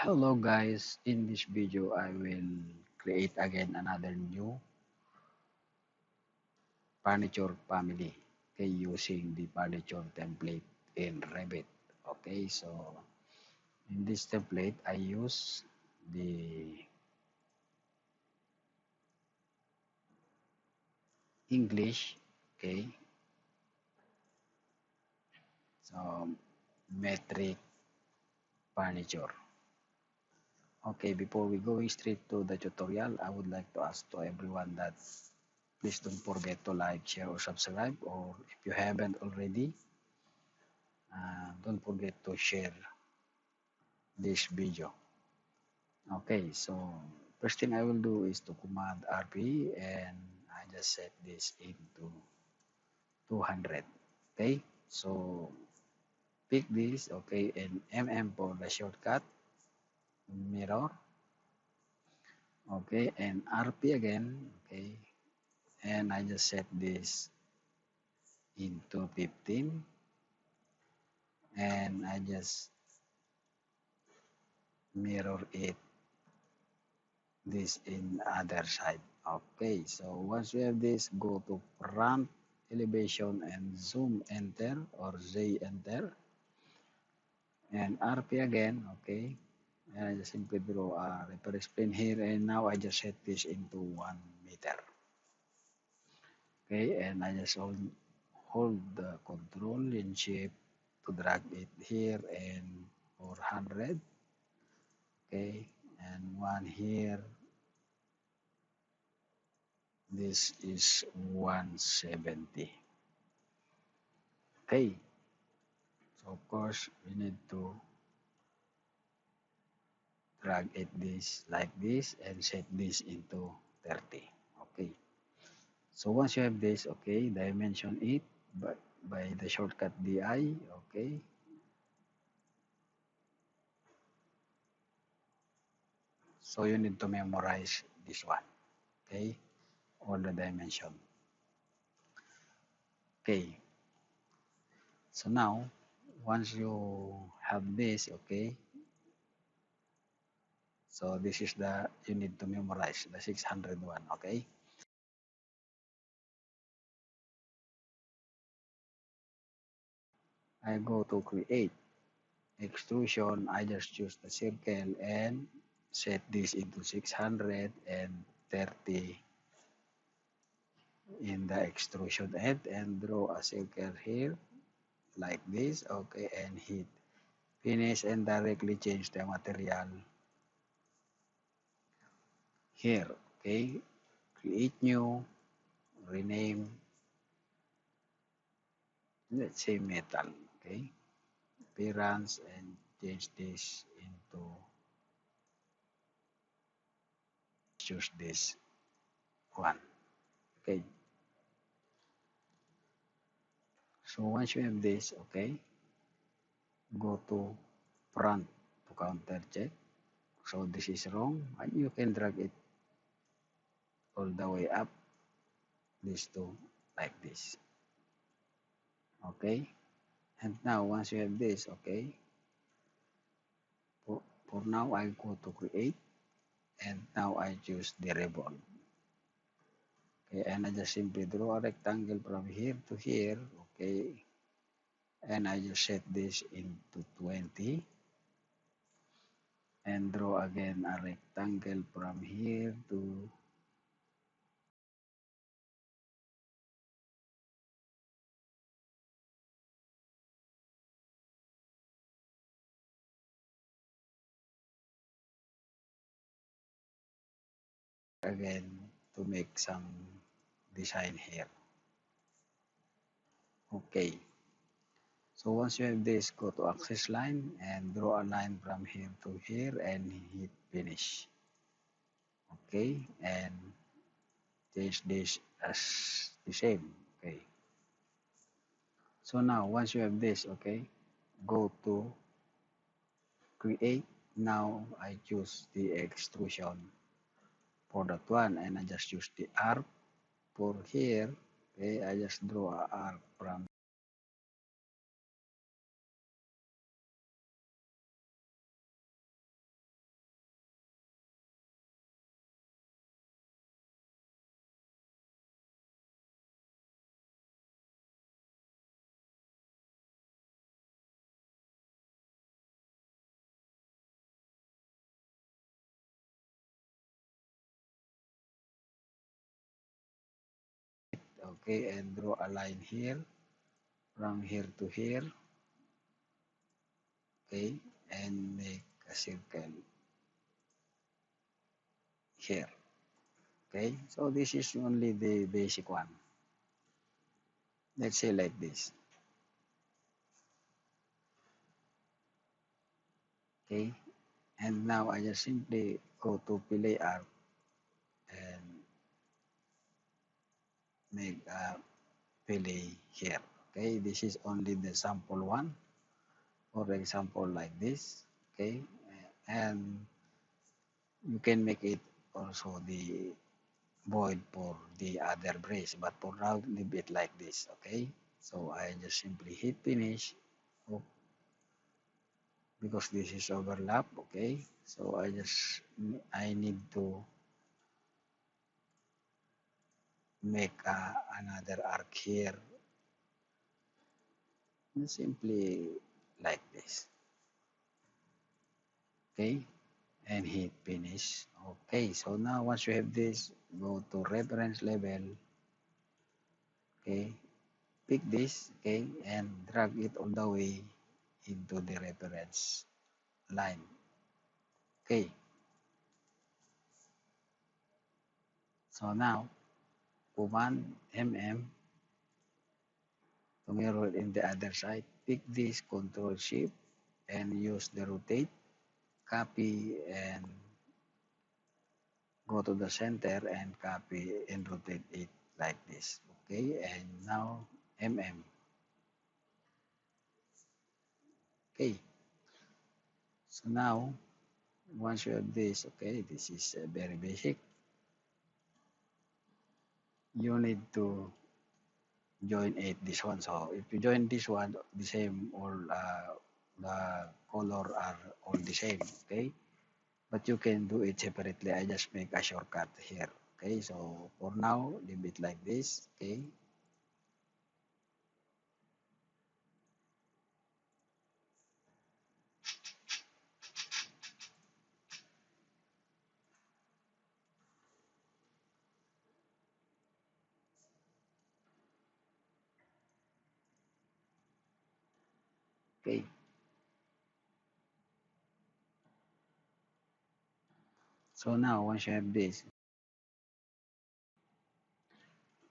Hello guys, in this video I will create again another new furniture family, okay, using the furniture template in Revit. Okay, so in this template I use the English, okay, so metric furniture. Okay, before we going straight to the tutorial, I would like to ask to everyone that please don't forget to like, share, or subscribe, or if you haven't already, don't forget to share this video. Okay, so first thing I will do is to command RP and I just set this into 200. Okay, so pick this, okay, and for the shortcut, mirror, okay, and RP again, okay, and I just set this into 15 and I just mirror it this in other side. Okay, so once we have this, go to front elevation and zoom enter or Z enter and RP again. Okay, and I just simply draw a reference plane here and now I just set this into 1 meter. Okay, and I just hold the control and shift to drag it here and 400. Okay, and one here. This is 170. Okay, so of course we need to drag it this like this and set this into 30. Okay, so once you have this, okay, dimension it by the shortcut DI. Okay, so you need to memorize this one. Okay, all the dimension. Okay, so now once you have this, okay, so this is the you need to memorize the 601. Okay, I go to create extrusion. I just choose the circle and set this into 630 in the extrusion head and draw a circle here like this. Okay, and hit finish and directly change the material here. Okay, create new, rename, let's say metal. Okay, appearance and change this into choose this one. Okay, so once you have this, okay, go to front to counter check. So this is wrong and you can drag it all the way up these two like this. Okay, and now once you have this, okay, for now I go to create and now I choose the ribbon. Okay, and I just simply draw a rectangle from here to here. Okay, and I just set this into 20 and draw again a rectangle from here to again to make some design here. Okay, so once you have this, go to axis line and draw a line from here to here and hit finish. Okay, and change this as the same. Okay, so now once you have this, okay, go to create. Now I choose the extrusion for that one and I just use the arc for here. Okay, I just draw a arc from okay, and draw a line here from here to here, okay, and make a circle here, okay. So this is only the basic one. Let's say like this, okay. And now I just simply go to Play Art and make a Play here, okay. This is only the sample one. For example, like this, okay, and you can make it also the void for the other brace, but for now leave it like this, okay. So I just simply hit finish. Oh, because this is overlap, okay. So I need to make another arc here, simply like this, okay, and hit finish. Okay, so now once you have this, go to reference level, okay, pick this, okay, and drag it all the way into the reference line, okay. So now command to mirror it in the other side, pick this, control shift and use the rotate, copy and go to the center and copy and rotate it like this, okay. And now okay. So now once you have this, okay, this is very basic. You need to join it this one. So if you join this one, the same, all the color are all the same, okay. But you can do it separately. I just make a shortcut here, okay. So for now, leave it like this, okay. Okay. So now once you have this,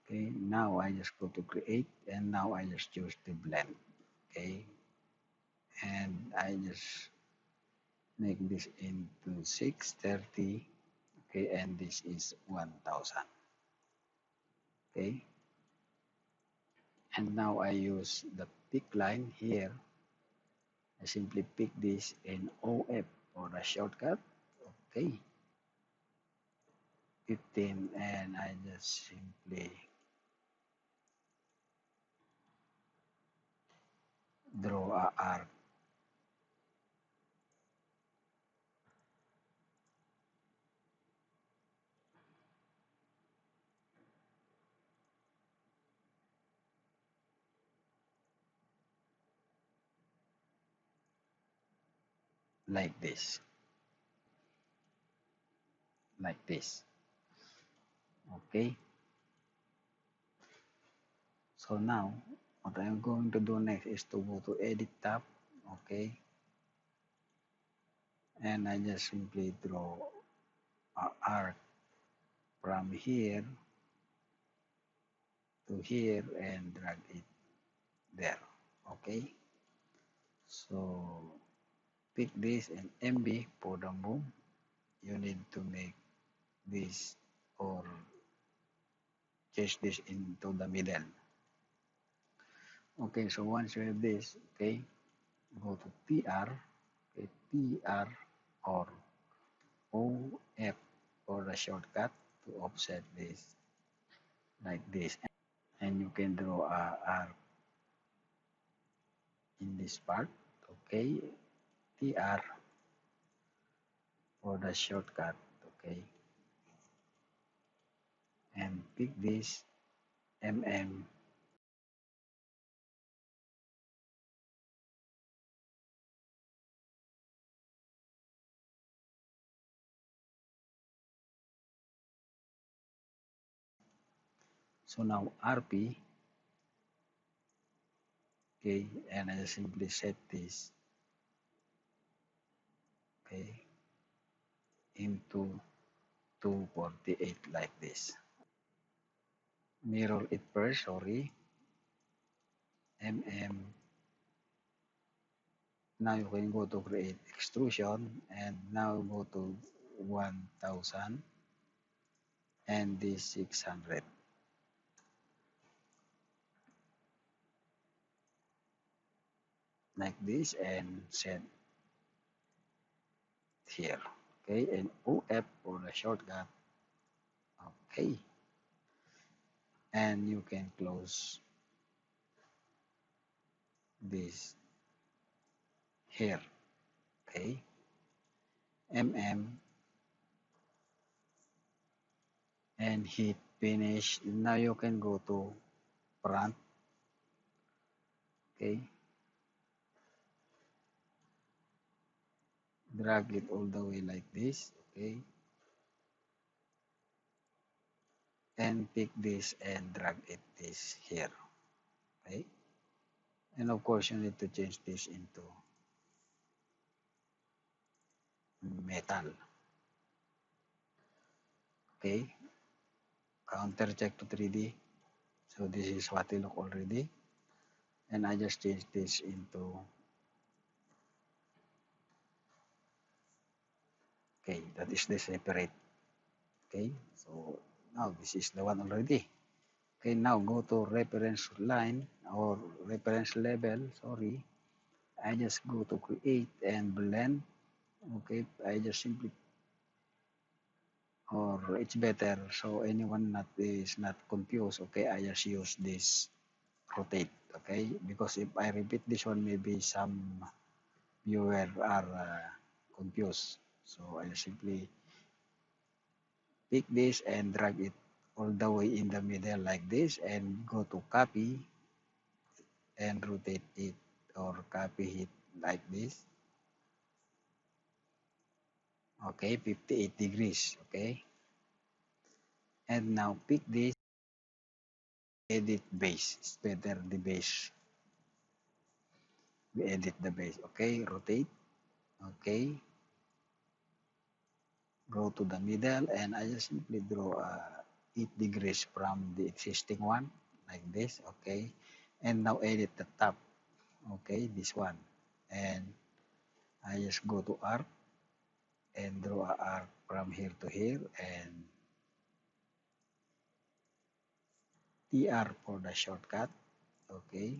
okay, now I just go to create and now I just choose the blend, okay, and I just make this into 630, okay, and this is 1000, okay. And now I use the pick line here. I simply pick this in OF for the shortcut, okay, 15, and I just simply draw a arc like this, like this, okay. So now what I'm going to do next is to go to edit tab, okay, and I just simply draw a arc from here to here and drag it there, okay. So pick this and MB for the move. You need to make this or change this into the middle. Okay, so once you have this, okay, go to TR, okay, TR or OF for the shortcut to offset this like this, and you can draw a arc in this part, okay, TR for the shortcut, okay, and pick this MM. So now RP, okay, and I just simply set this, okay, into 248 like this. Mirror it first, sorry, now you can go to create extrusion and now go to 1000 and this 600 like this and set here, okay, and OF for the shortcut, okay, and you can close this here, okay, and hit finish. Now you can go to front, okay, drag it all the way like this, okay, and pick this and drag it this here, okay, and of course you need to change this into metal, okay, counter check to 3D, so this is what it look already, and I just change this into, okay, that is the separate, okay, so now this is the one already. Okay, now go to reference line or reference level, sorry. I just go to create and blend. Okay, I just simply, or it's better so anyone not is not confused. Okay, I just use this rotate. Okay, because if I repeat this one, maybe some viewer are confused. So I simply pick this and drag it all the way in the middle like this and go to copy and rotate it or copy it like this, okay, 58 degrees, okay, and now pick this, edit base, it's better the base, we edit the base, okay, rotate, okay, go to the middle and I just simply draw 8 degrees from the existing one like this, okay, and now edit the top, okay, this one, and I just go to arc and draw a arc from here to here and TR for the shortcut, okay,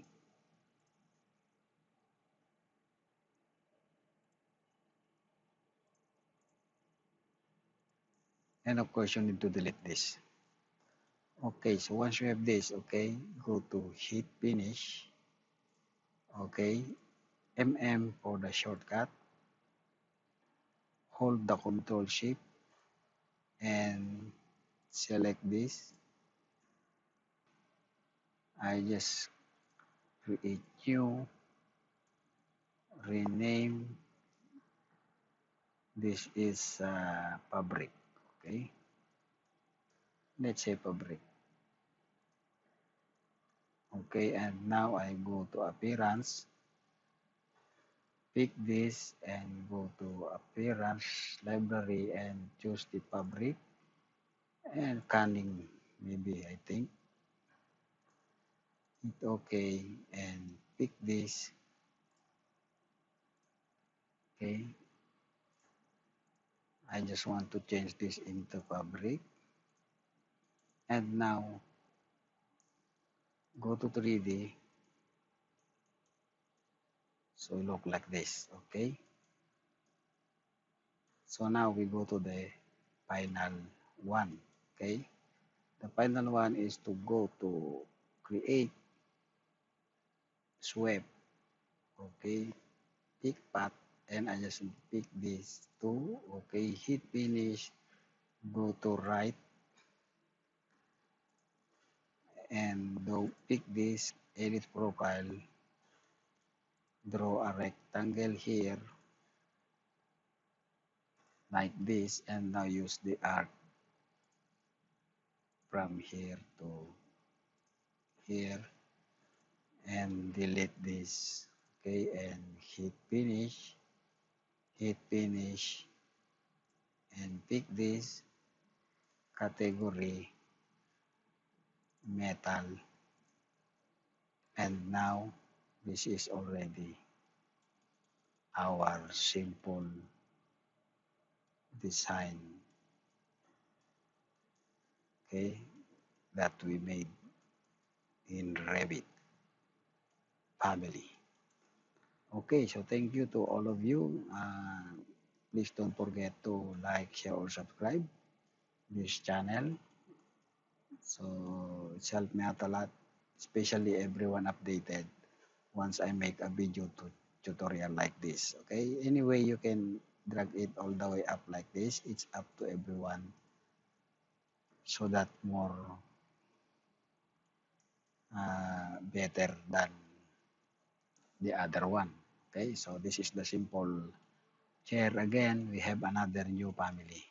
and of course you need to delete this. Okay, so once you have this, okay, go to hit finish, okay, for the shortcut, hold the control shift and select this. I just create new, rename, this is fabric, okay, let's say fabric, okay, and now I go to appearance, pick this and go to appearance library and choose the fabric and canning, maybe I think hit okay and pick this, okay, I just want to change this into fabric and now go to 3D, so look like this, okay, so now we go to the final one, okay, the final one is to go to create sweep, okay, pick path and I just pick this two, okay, hit finish, go to right and do pick this, edit profile, draw a rectangle here like this and now use the arc from here to here and delete this. Okay, and hit finish, and pick this category metal, and now this is already our simple design, okay, that we made in Revit family. Okay, so thank you to all of you. Please don't forget to like, share, or subscribe this channel. So it's helped me out a lot, especially everyone updated once I make a video tutorial like this. Okay, anyway, you can drag it all the way up like this. It's up to everyone, so that more better than the other one. Okay, so this is the simple chair. Again, we have another new family.